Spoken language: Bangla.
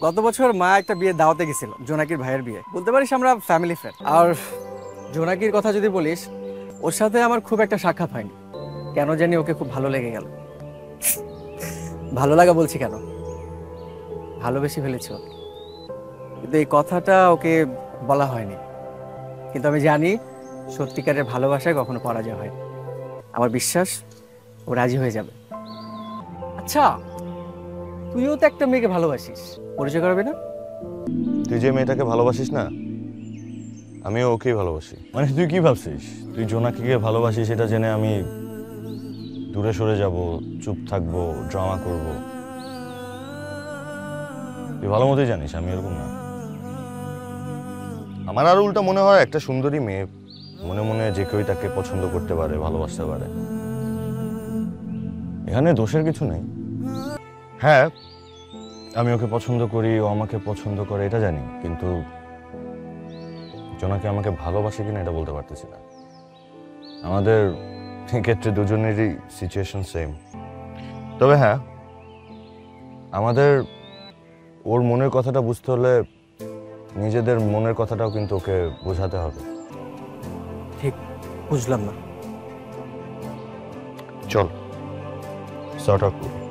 গত বছর মা একটা বিয়ে দাওয়াতে গেছিল, জোনাকির ভাইয়ের বিয়ে। বলতে পারিস আমরা ফ্যামিলি ফ্রেন্ড। আর জোনাকির কথা যদি বলিস, ওর সাথে আমার খুব একটা সাক্ষাৎ হয়নি। কেন জানি ওকে খুব ভালো লেগে গেল। ভালো লাগা বলছি কেন, ভালোবেসে ফেলেছি ওকে। কিন্তু এই কথাটা ওকে বলা হয়নি। কিন্তু আমি জানি সত্যিকারের ভালোবাসায় কখনো পরাজয় হয় না। আমার বিশ্বাস ও রাজি হয়ে যাবে। আচ্ছা, তুইও তো একটা মেয়েকে ভালোবাসিস, পরিচয় করবে না? তুই যে মেয়েটাকে ভালোবাসিস না, আমিও ওকেই ভালোবাসি। মানে তুই কি ভাবছিস তুই জোনাকিকে ভালোবাসিস এটা জেনে আমি দূরে সরে যাব, চুপ থাকবো, ড্রামা করব? তুই ভালো মতোই জানিস আমি এরকম না। আমার আর উল্টা মনে হয় একটা সুন্দরী মেয়ে মনে মনে যে কেউই তাকে পছন্দ করতে পারে, ভালোবাসতে পারে। এখানে দোষের কিছু নেই। হ্যাঁ, আমি ওকে পছন্দ করি, ও আমাকে পছন্দ করে এটা জানি, কিন্তু জোনাকি আমাকে ভালোবাসে কিনা এটা বলতে পারতেছি না। আমাদের ক্ষেত্রে দুজনেরই সিচুয়েশন সেম। তবে হ্যাঁ, আমাদের ওর মনের কথাটা বুঝতে হলে নিজেদের মনের কথাটাও কিন্তু ওকে বোঝাতে হবে। ঠিক বুঝলাম না। চল, সর্ট আউট করি।